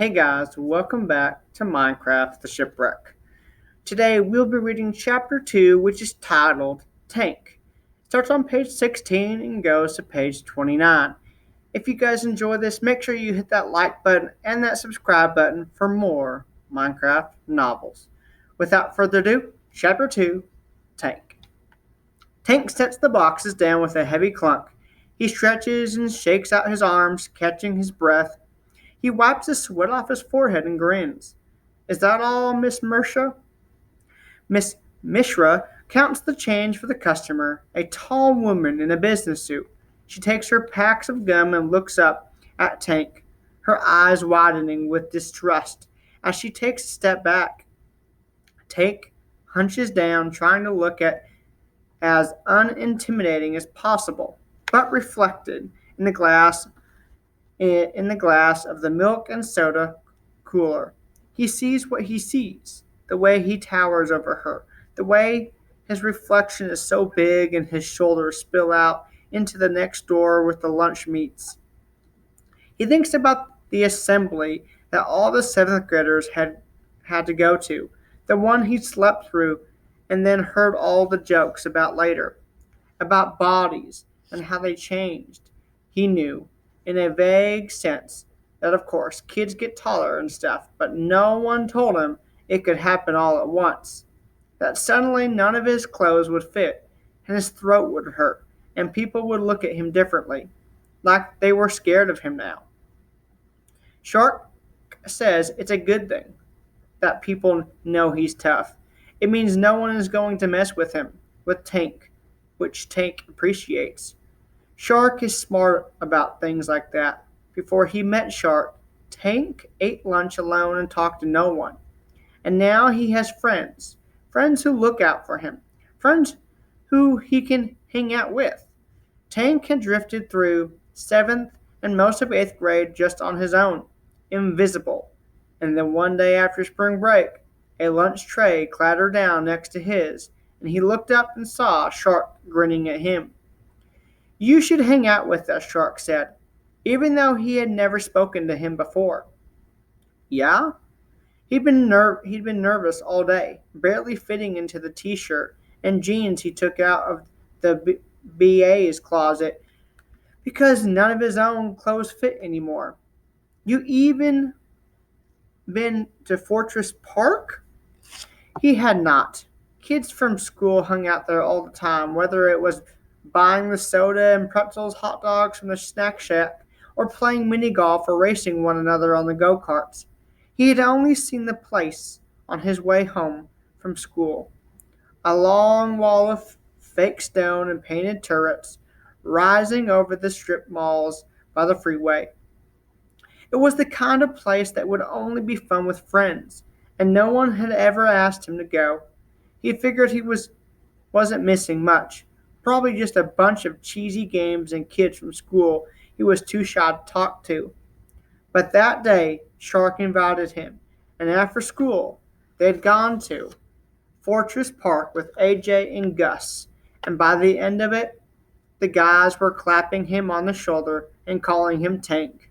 Hey guys, welcome back to Minecraft the Shipwreck. Today we'll be reading Chapter 2, which is titled Tank. It starts on page 16 and goes to page 29. If you guys enjoy this, make sure you hit that like button and that subscribe button for more Minecraft novels. Without further ado, Chapter 2, Tank. Tank sets the boxes down with a heavy clunk. He stretches and shakes out his arms, catching his breath. He wipes the sweat off his forehead and grins. Is that all, Miss Mishra? Miss Mishra counts the change for the customer, a tall woman in a business suit. She takes her packs of gum and looks up at Tank, her eyes widening with distrust as she takes a step back. Tank hunches down, trying to look at as unintimidating as possible, but reflected in the glass of the milk and soda cooler. He sees what he sees, the way he towers over her, the way his reflection is so big and his shoulders spill out into the next door with the lunch meats. He thinks about the assembly that all the seventh graders had to go to, the one he slept through and then heard all the jokes about later, about bodies and how they changed. He knew, in a vague sense, that of course kids get taller and stuff, but no one told him it could happen all at once. That suddenly none of his clothes would fit, and his throat would hurt, and people would look at him differently, like they were scared of him now. Shark says it's a good thing that people know he's tough. It means no one is going to mess with him, with Tank, which Tank appreciates. Shark is smart about things like that. Before he met Shark, Tank ate lunch alone and talked to no one. And now he has friends. Friends who look out for him. Friends who he can hang out with. Tank had drifted through 7th and most of 8th grade just on his own, invisible. And then one day after spring break, a lunch tray clattered down next to his, and he looked up and saw Shark grinning at him. You should hang out with us, Shark said, even though he had never spoken to him before. Yeah? He'd been nervous all day, barely fitting into the t-shirt and jeans he took out of the BA's closet because none of his own clothes fit anymore. You even been to Fortress Park? He had not. Kids from school hung out there all the time, whether it was buying the soda and pretzels hot dogs from the snack shack or playing mini golf or racing one another on the go-karts. He had only seen the place on his way home from school. A long wall of fake stone and painted turrets rising over the strip malls by the freeway. It was the kind of place that would only be fun with friends, and no one had ever asked him to go. He figured wasn't missing much, probably just a bunch of cheesy games and kids from school he was too shy to talk to. But that day, Shark invited him, and after school, they'd gone to Fortress Park with AJ and Gus, and by the end of it, the guys were clapping him on the shoulder and calling him Tank.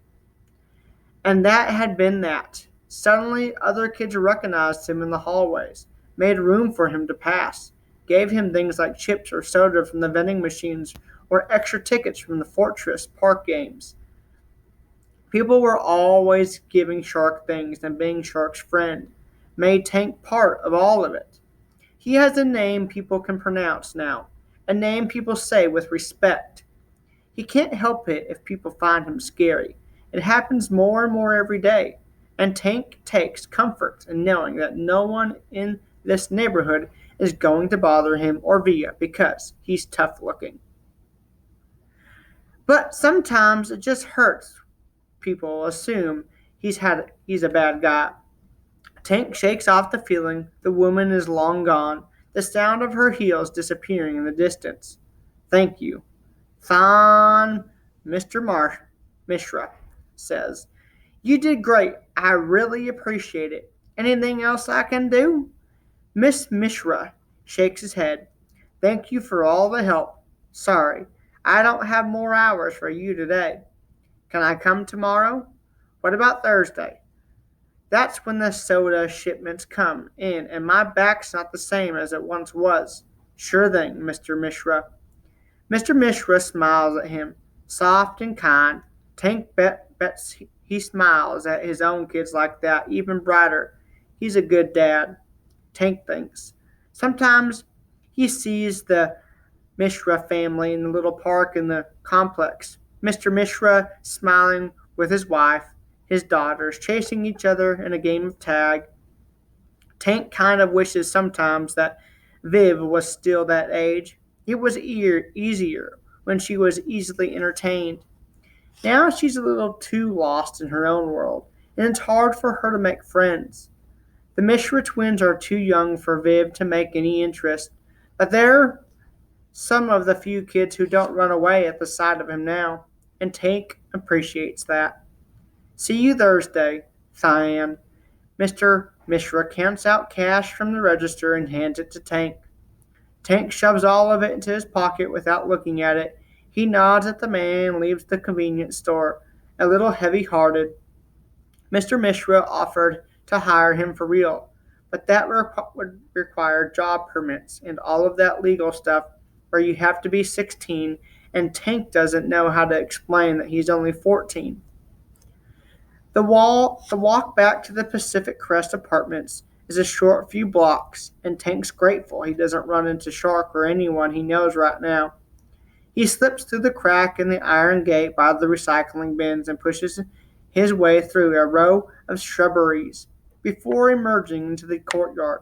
And that had been that. Suddenly, other kids recognized him in the hallways, made room for him to pass, gave him things like chips or soda from the vending machines or extra tickets from the Fortress Park games. People were always giving Shark things and being Shark's friend made Tank part of all of it. He has a name people can pronounce now, a name people say with respect. He can't help it if people find him scary. It happens more and more every day, and Tank takes comfort in knowing that no one in this neighborhood is going to bother him or Via because he's tough looking. But sometimes it just hurts people assume he's a bad guy. Tank shakes off the feeling the woman is long gone, the sound of her heels disappearing in the distance. Thank you. Fine, Mr. Mishra says. You did great. I really appreciate it. Anything else I can do? Miss Mishra shakes his head. Thank you for all the help. Sorry, I don't have more hours for you today. Can I come tomorrow? What about Thursday? That's when the soda shipments come in, and my back's not the same as it once was. Sure thing, Mr. Mishra. Mr. Mishra smiles at him, soft and kind. Bets he smiles at his own kids like that, even brighter. He's a good dad, Tank thinks. Sometimes he sees the Mishra family in the little park in the complex. Mr. Mishra smiling with his wife, his daughters, chasing each other in a game of tag. Tank kind of wishes sometimes that Viv was still that age. It was easier when she was easily entertained. Now she's a little too lost in her own world, and it's hard for her to make friends. The Mishra twins are too young for Viv to make any interest, but they're some of the few kids who don't run away at the sight of him now, and Tank appreciates that. See you Thursday, Cyan. Mr. Mishra counts out cash from the register and hands it to Tank. Tank shoves all of it into his pocket without looking at it. He nods at the man and leaves the convenience store, a little heavy-hearted. Mr. Mishra offered to hire him for real, but that would require job permits and all of that legal stuff where you have to be 16, and Tank doesn't know how to explain that he's only 14. The walk back to the Pacific Crest Apartments is a short few blocks, and Tank's grateful he doesn't run into Shark or anyone he knows right now. He slips through the crack in the iron gate by the recycling bins and pushes his way through a row of shrubberies before emerging into the courtyard.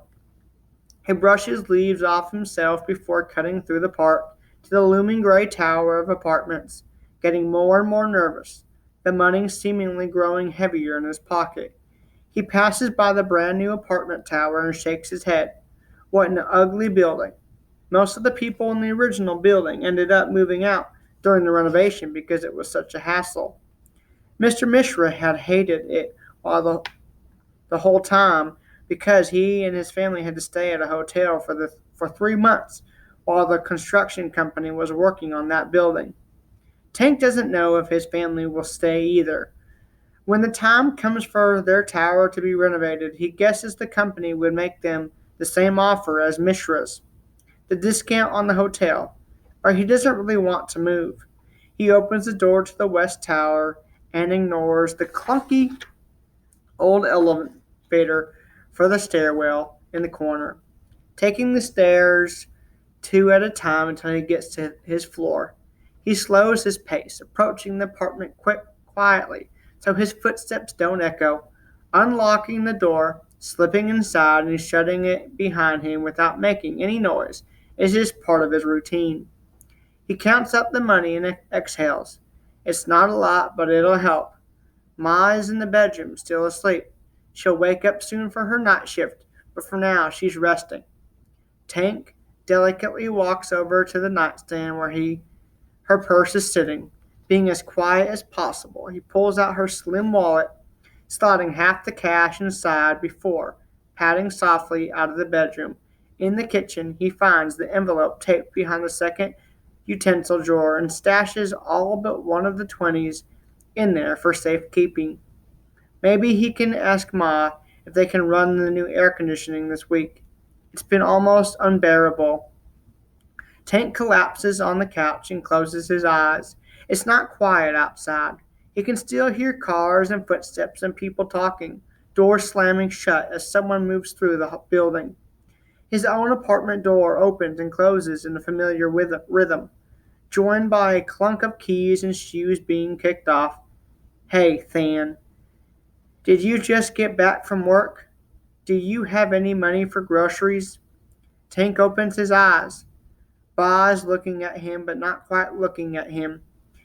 He brushes leaves off himself before cutting through the park to the looming gray tower of apartments, getting more and more nervous, the money seemingly growing heavier in his pocket. He passes by the brand new apartment tower and shakes his head. What an ugly building. Most of the people in the original building ended up moving out during the renovation because it was such a hassle. Mr. Mishra had hated it the whole time because he and his family had to stay at a hotel for 3 months while the construction company was working on that building. Tank doesn't know if his family will stay either. When the time comes for their tower to be renovated, he guesses the company would make them the same offer as Mishra's, the discount on the hotel, or he doesn't really want to move. He opens the door to the West Tower and ignores the clunky old elevator for the stairwell in the corner, taking the stairs two at a time until he gets to his floor. He slows his pace, approaching the apartment quietly so his footsteps don't echo, unlocking the door, slipping inside, and shutting it behind him without making any noise is just part of his routine. He counts up the money and exhales. It's not a lot, but it'll help. Ma is in the bedroom, still asleep. She'll wake up soon for her night shift, but for now she's resting. Tank delicately walks over to the nightstand where her purse is sitting. Being as quiet as possible, he pulls out her slim wallet, sliding half the cash inside before padding softly out of the bedroom. In the kitchen, he finds the envelope taped behind the second utensil drawer and stashes all but one of the 20s in there for safekeeping. Maybe he can ask Ma if they can run the new air conditioning this week. It's been almost unbearable. Tank collapses on the couch and closes his eyes. It's not quiet outside. He can still hear cars and footsteps and people talking, doors slamming shut as someone moves through the building. His own apartment door opens and closes in a familiar rhythm, joined by a clunk of keys and shoes being kicked off. Hey, Than, did you just get back from work? Do you have any money for groceries? Tank opens his eyes. Ba is looking at him, but not quite looking at him.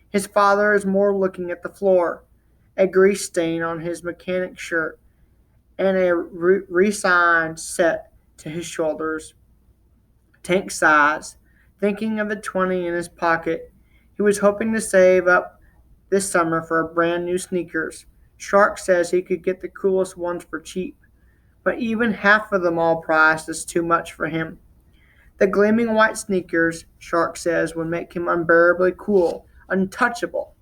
His father is more looking at the floor, a grease stain on his mechanic shirt, and a resigned set to his shoulders. Tank sighs, thinking of the 20 in his pocket. He was hoping to save up this summer for a brand new sneakers. Shark says he could get the coolest ones for cheap, but even half of them all priced is too much for him. The gleaming white sneakers, Shark says, would make him unbearably cool, untouchable.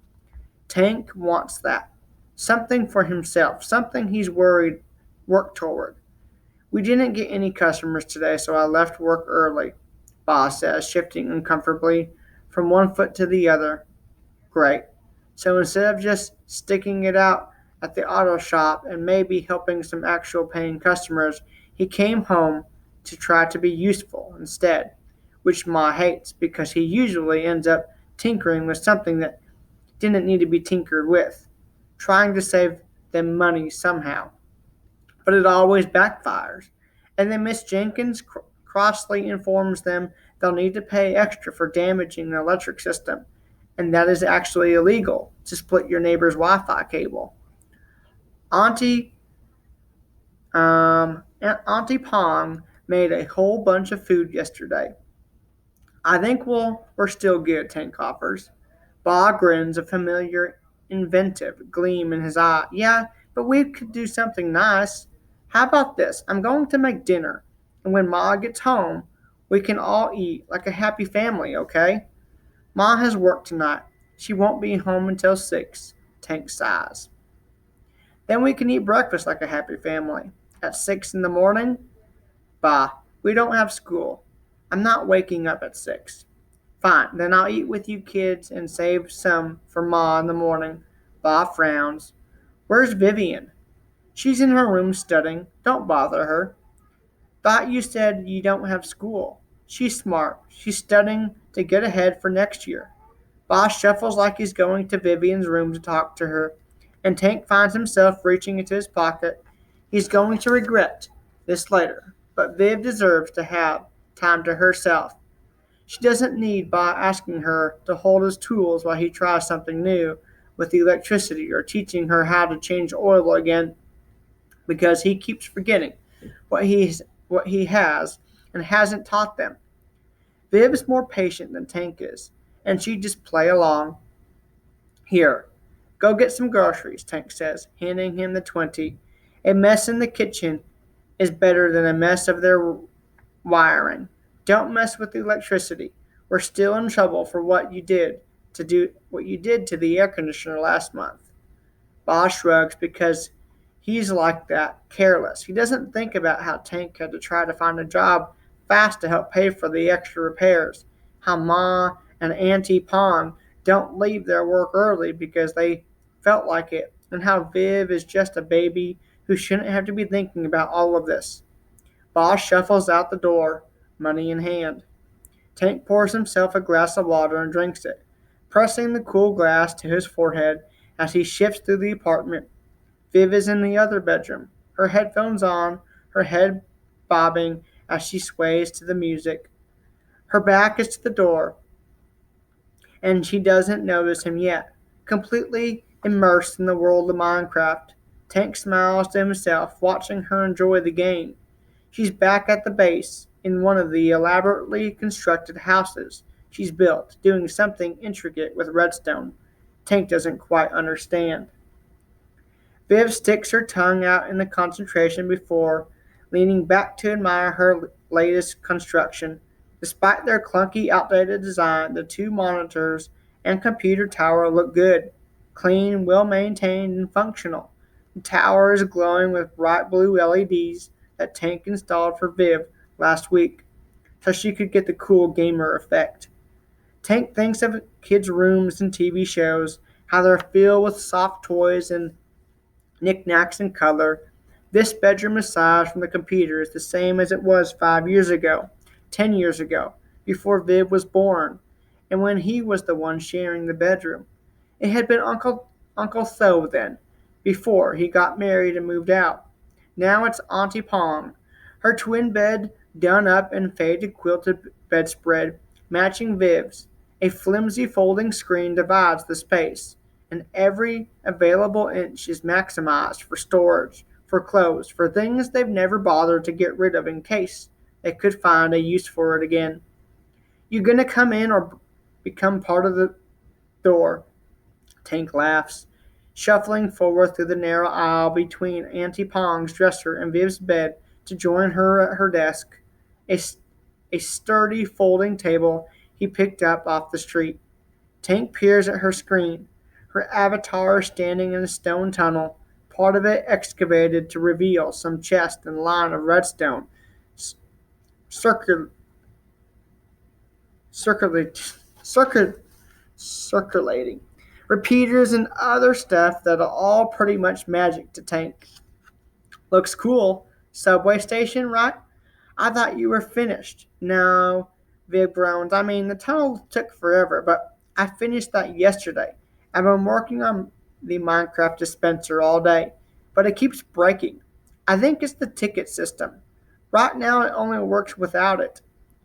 Tank wants that. Something for himself, something he's worried work toward. We didn't get any customers today, so I left work early, Boss says, shifting uncomfortably from one foot to the other. Great. So instead of just sticking it out at the auto shop and maybe helping some actual paying customers, he came home to try to be useful instead, which Ma hates because he usually ends up tinkering with something that didn't need to be tinkered with, trying to save them money somehow. But it always backfires. And then Miss Jenkins crossly informs them they'll need to pay extra for damaging the electric system, and that is actually illegal to split your neighbor's Wi-Fi cable. Auntie, Auntie Pong made a whole bunch of food yesterday. I think we're still good, Tank offers. Bob grins, a familiar, inventive gleam in his eye. Yeah, but we could do something nice. How about this? I'm going to make dinner, and when Ma gets home, we can all eat like a happy family, okay? Ma has work tonight. She won't be home until 6, Tank sighs. Then we can eat breakfast like a happy family. At 6 in the morning? Bah, we don't have school. I'm not waking up at 6. Fine, then I'll eat with you kids and save some for Ma in the morning. Bob frowns. Where's Vivian? She's in her room studying. Don't bother her. Thought you said you don't have school. She's smart. She's studying to get ahead for next year. Bob shuffles like he's going to Vivian's room to talk to her, and Tank finds himself reaching into his pocket. He's going to regret this later, but Viv deserves to have time to herself. She doesn't need Bob asking her to hold his tools while he tries something new with the electricity or teaching her how to change oil again because he keeps forgetting what he has and hasn't taught them. Viv is more patient than Tank is, and she just play along. Here, go get some groceries, Tank says, handing him the 20. A mess in the kitchen is better than a mess of their wiring. Don't mess with the electricity. We're still in trouble for what you did to the air conditioner last month. Boss shrugs because he's like that, careless. He doesn't think about how Tank had to try to find a job fast to help pay for the extra repairs, how Ma and Auntie Pong don't leave their work early because they felt like it, and how Viv is just a baby who shouldn't have to be thinking about all of this. Boss shuffles out the door, money in hand. Tank pours himself a glass of water and drinks it, pressing the cool glass to his forehead as he shifts through the apartment. Viv is in the other bedroom, her headphones on, her head bobbing as she sways to the music. Her back is to the door, and she doesn't notice him yet. Completely immersed in the world of Minecraft, Tank smiles to himself, watching her enjoy the game. She's back at the base, in one of the elaborately constructed houses she's built, doing something intricate with redstone. Tank doesn't quite understand. Viv sticks her tongue out in the concentration before leaning back to admire her latest construction. Despite their clunky, outdated design, the two monitors and computer tower look good, clean, well maintained, and functional. The tower is glowing with bright blue LEDs that Tank installed for Viv last week, so she could get the cool gamer effect. Tank thinks of kids' rooms and TV shows, how they're filled with soft toys and knickknacks and color. This bedroom aside from the computer is the same as it was 5 years ago, 10 years ago, before Viv was born, and when he was the one sharing the bedroom. It had been Uncle Tho then, before he got married and moved out. Now it's Auntie Pong, her twin bed done up in faded quilted bedspread, matching Viv's. A flimsy folding screen divides the space, and every available inch is maximized for storage, for clothes, for things they've never bothered to get rid of in case they could find a use for it again. You gonna come in or become part of the door? Tank laughs, shuffling forward through the narrow aisle between Auntie Pong's dresser and Viv's bed to join her at her desk, a, a sturdy folding table he picked up off the street. Tank peers at her screen, her avatar standing in a stone tunnel, part of it excavated to reveal some chest and line of redstone circul- circulate, circul- circulating. Repeaters and other stuff that are all pretty much magic to Tank. Looks cool. Subway station, right? I thought you were finished. No, Viv groans. I mean, the tunnel took forever, but I finished that yesterday. I've been working on the Minecraft dispenser all day, but it keeps breaking. I think it's the ticket system. Right now, it only works without it.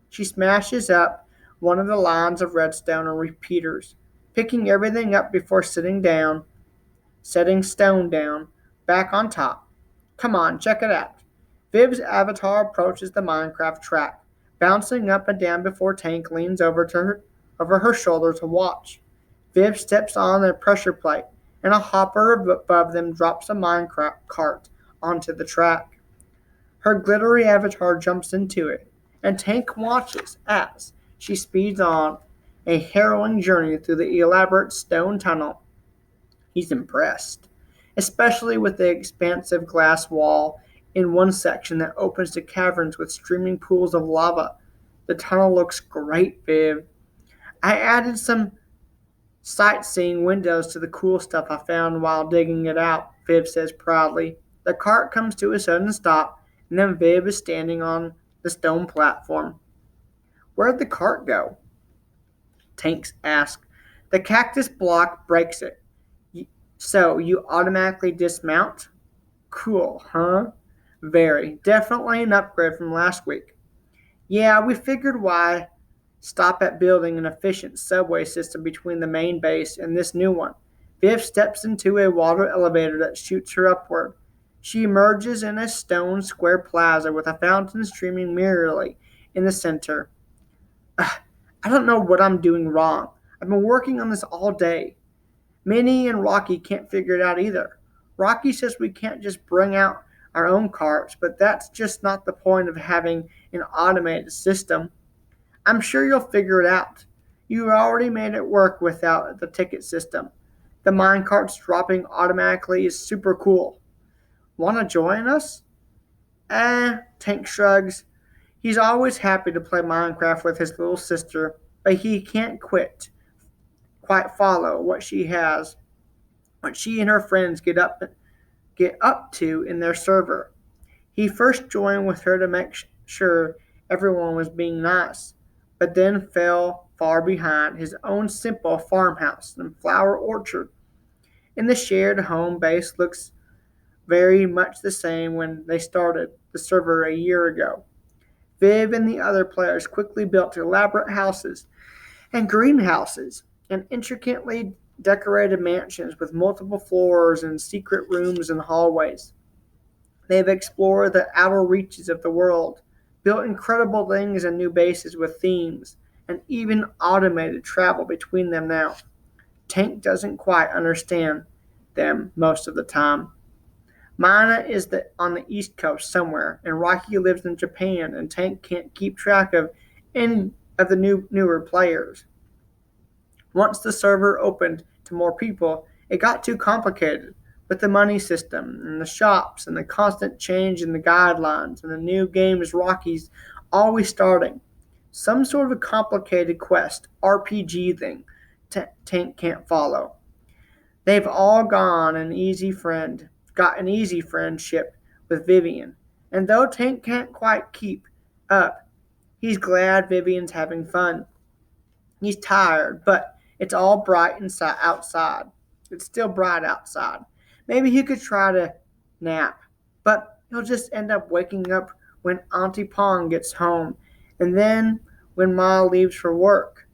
She smashes up one of the lines of redstone and repeaters, picking everything up before setting stone down, back on top. Come on, check it out. Viv's avatar approaches the Minecraft track, bouncing up and down before Tank leans over her shoulder to watch. Viv steps on a pressure plate, and a hopper above them drops a Minecraft cart onto the track. Her glittery avatar jumps into it, and Tank watches as she speeds on a harrowing journey through the elaborate stone tunnel. He's impressed, especially with the expansive glass wall in one section that opens to caverns with streaming pools of lava. The tunnel looks great, Viv. I added some sightseeing windows to the cool stuff I found while digging it out, Viv says proudly. The cart comes to a sudden stop, and then Viv is standing on the stone platform. Where'd the cart go? Tanks asks. The cactus block breaks it. So you automatically dismount? Cool, huh? Very. Definitely an upgrade from last week. Yeah, we figured why stop at building an efficient subway system between the main base and this new one. Viv steps into a water elevator that shoots her upward. She emerges in a stone square plaza with a fountain streaming mirrorly in the center. Ugh, I don't know what I'm doing wrong. I've been working on this all day. Minnie and Rocky can't figure it out either. Rocky says we can't just bring out our own carts, but that's just not the point of having an automated system. I'm sure you'll figure it out. You already made it work without the ticket system. The mine carts dropping automatically is super cool. Want to join us? Tank shrugs. He's always happy to play Minecraft with his little sister, but he can't quite follow what she and her friends get up to in their server. He first joined with her to make sure everyone was being nice, but then fell far behind his own simple farmhouse and flower orchard. And the shared home base looks very much the same when they started the server a year ago. Viv and the other players quickly built elaborate houses and greenhouses and intricately decorated mansions with multiple floors and secret rooms and hallways. They've explored the outer reaches of the world, built incredible things and new bases with themes, and even automated travel between them now. Tank doesn't quite understand them most of the time. Mina is on the East Coast somewhere, and Rocky lives in Japan, and Tank can't keep track of any of the newer players. Once the server opened to more people, it got too complicated with the money system and the shops and the constant change in the guidelines and the new games Rocky's always starting. Some sort of a complicated quest, RPG thing, Tank can't follow. They've all got an easy friendship with Vivian, and though Tank can't quite keep up, he's glad Vivian's having fun. He's tired, but it's all bright outside. It's still bright outside. Maybe he could try to nap, but he'll just end up waking up when Auntie Pong gets home, and then when Ma leaves for work,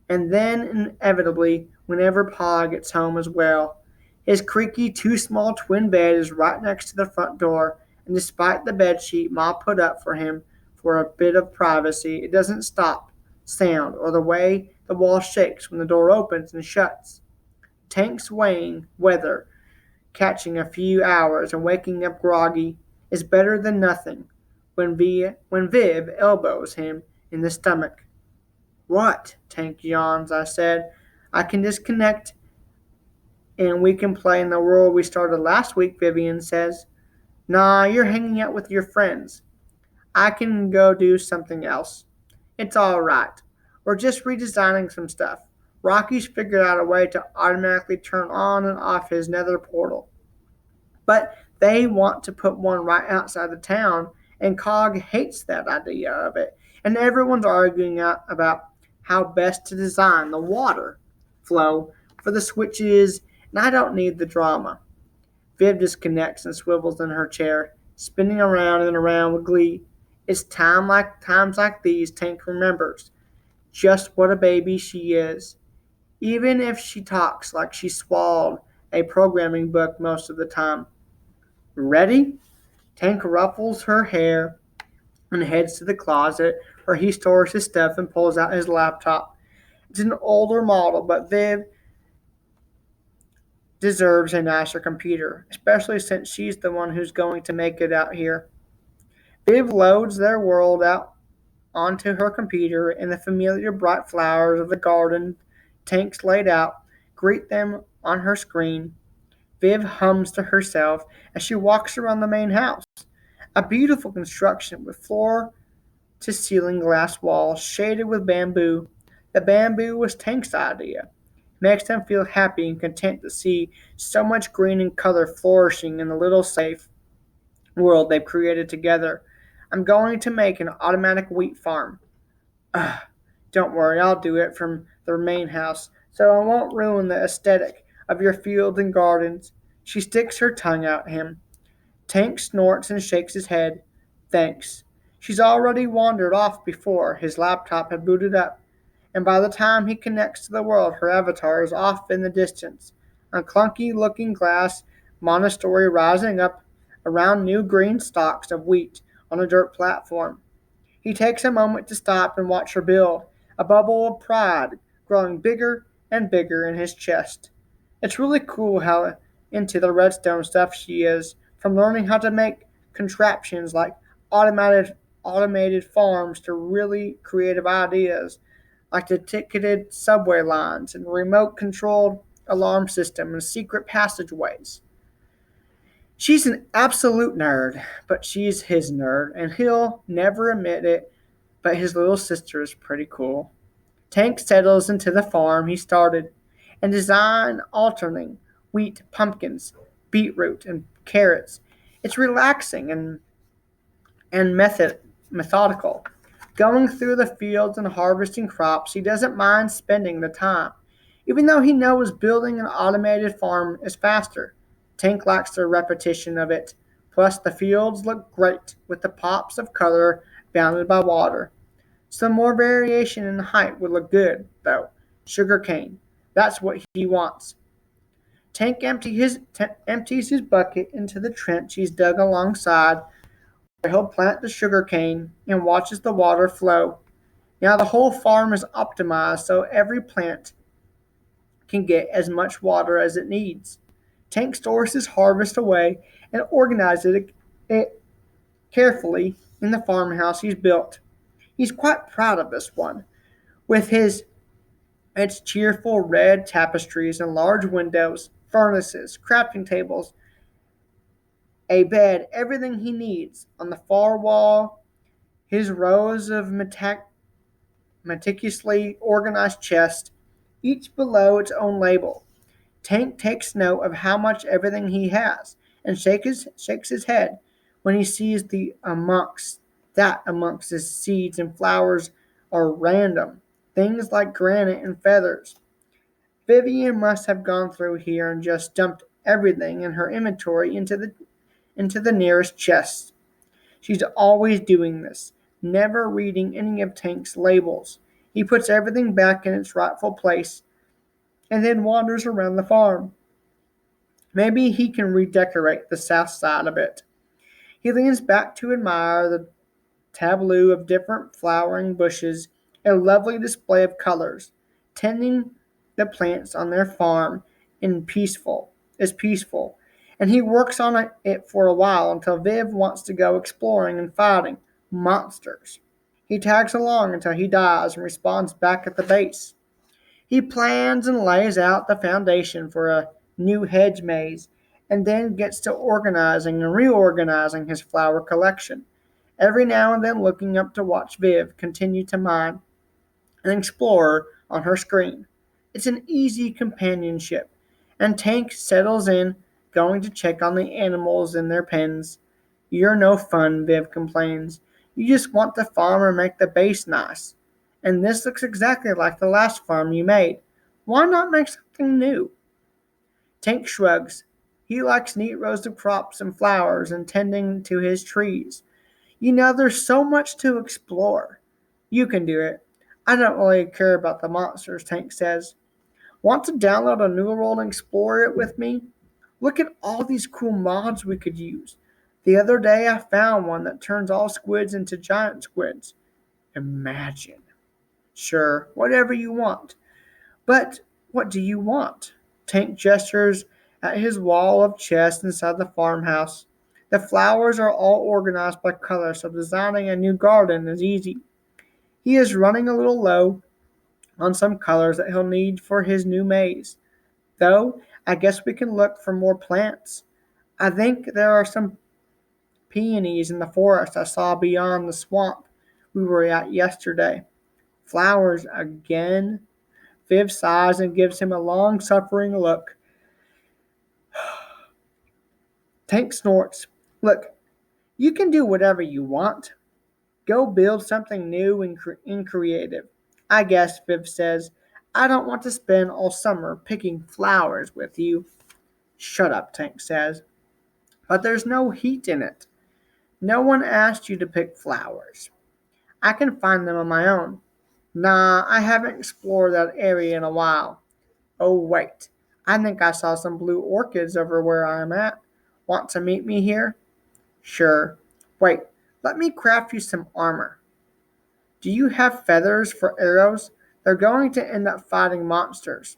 and then inevitably whenever Pa gets home as well. His creaky, too small twin bed is right next to the front door, and despite the bed sheet Ma put up for him for a bit of privacy, it doesn't stop sound or the way the wall shakes when the door opens and shuts. Tank's weighing weather, catching a few hours and waking up groggy is better than nothing when Viv elbows him in the stomach. What? Tank yawns, I said. I can disconnect And we can play in the world we started last week, Vivian says. Nah, you're hanging out with your friends. I can go do something else. It's all right. We're just redesigning some stuff. Rocky's figured out a way to automatically turn on and off his nether portal. But they want to put one right outside the town, and Cog hates that idea of it. And everyone's arguing about how best to design the water flow for the switches, and I don't need the drama. Viv disconnects and swivels in her chair, spinning around and around with glee. It's times like these Tank remembers just what a baby she is, even if she talks like she swallowed a programming book most of the time. Ready? Tank ruffles her hair and heads to the closet where he stores his stuff and pulls out his laptop. It's an older model, but Viv deserves a nicer computer, especially since she's the one who's going to make it out here. Viv loads their world out onto her computer, and the familiar bright flowers of the garden Tanks laid out greet them on her screen. Viv hums to herself as she walks around the main house, a beautiful construction with floor to ceiling glass walls shaded with bamboo. The bamboo was Tank's idea. Makes them feel happy and content to see so much green and color flourishing in the little safe world they've created together. I'm going to make an automatic wheat farm. Ugh, don't worry, I'll do it from the main house, so I won't ruin the aesthetic of your fields and gardens. She sticks her tongue out at him. Tank snorts and shakes his head. Thanks. She's already wandered off before his laptop had booted up, and by the time he connects to the world, her avatar is off in the distance, a clunky looking glass monastery rising up around new green stalks of wheat on a dirt platform. He takes a moment to stop and watch her build, a bubble of pride growing bigger and bigger in his chest. It's really cool how into the redstone stuff she is, from learning how to make contraptions like automated farms to really creative ideas like the ticketed subway lines and remote controlled alarm system and secret passageways. She's an absolute nerd, but she's his nerd, and he'll never admit it, but his little sister is pretty cool. Tank settles into the farm he started and design alternating wheat, pumpkins, beetroot, and carrots. It's relaxing and methodical. Going through the fields and harvesting crops, he doesn't mind spending the time, even though he knows building an automated farm is faster. Tank likes the repetition of it. Plus, the fields look great with the pops of color bounded by water. Some more variation in height would look good, though. Sugar cane. That's what he wants. Empties his bucket into the trench he's dug alongside, where he'll plant the sugar cane and watches the water flow. Now the whole farm is optimized so every plant can get as much water as it needs. Tank stores his harvest away and organizes it carefully in the farmhouse he's built. He's quite proud of this one, with its cheerful red tapestries and large windows, furnaces, crafting tables, a bed, everything he needs. On the far wall, his rows of meticulously organized chests, each below its own label. Tank takes note of how much everything he has, and shakes his head when he sees amongst his seeds and flowers are random, things like granite and feathers. Vivian must have gone through here and just dumped everything in her inventory into the nearest chest. She's always doing this, never reading any of Tank's labels. He puts everything back in its rightful place and then wanders around the farm. Maybe he can redecorate the south side a bit. He leans back to admire the tableau of different flowering bushes, a lovely display of colors. Tending the plants on their farm is peaceful, and he works on it for a while until Viv wants to go exploring and fighting monsters. He tags along until he dies and respawns back at the base. He plans and lays out the foundation for a new hedge maze, and then gets to organizing and reorganizing his flower collection, every now and then looking up to watch Viv continue to mine an explorer on her screen. It's an easy companionship, and Tank settles in, going to check on the animals in their pens. You're no fun, Viv complains. You just want to farm and make the base nice. And this looks exactly like the last farm you made. Why not make something new? Tank shrugs. He likes neat rows of crops and flowers and tending to his trees. There's so much to explore. You can do it. I don't really care about the monsters, Tank says. Want to download a new world and explore it with me? Look at all these cool mods we could use. The other day I found one that turns all squids into giant squids. Imagine. Sure, whatever you want. But what do you want? Tank gestures at his wall of chests inside the farmhouse. The flowers are all organized by color, so designing a new garden is easy. He is running a little low on some colors that he'll need for his new maze. Though, I guess we can look for more plants. I think there are some peonies in the forest I saw beyond the swamp we were at yesterday. Flowers again? Viv sighs and gives him a long suffering look. Tank snorts. Look, you can do whatever you want. Go build something new and creative. I guess, Viv says. I don't want to spend all summer picking flowers with you. Shut up, Tank says. But there's no heat in it. No one asked you to pick flowers. I can find them on my own. Nah, I haven't explored that area in a while. Oh, wait. I think I saw some blue orchids over where I'm at. Want to meet me here? Sure. Wait, let me craft you some armor. Do you have feathers for arrows? They're going to end up fighting monsters.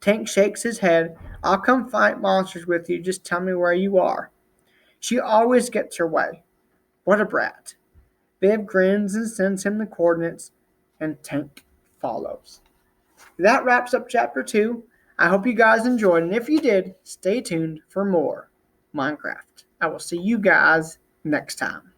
Tank shakes his head. I'll come fight monsters with you. Just tell me where you are. She always gets her way. What a brat. Viv grins and sends him the coordinates, and Tank follows. That wraps up chapter 2. I hope you guys enjoyed, and if you did, stay tuned for more Minecraft. I will see you guys next time.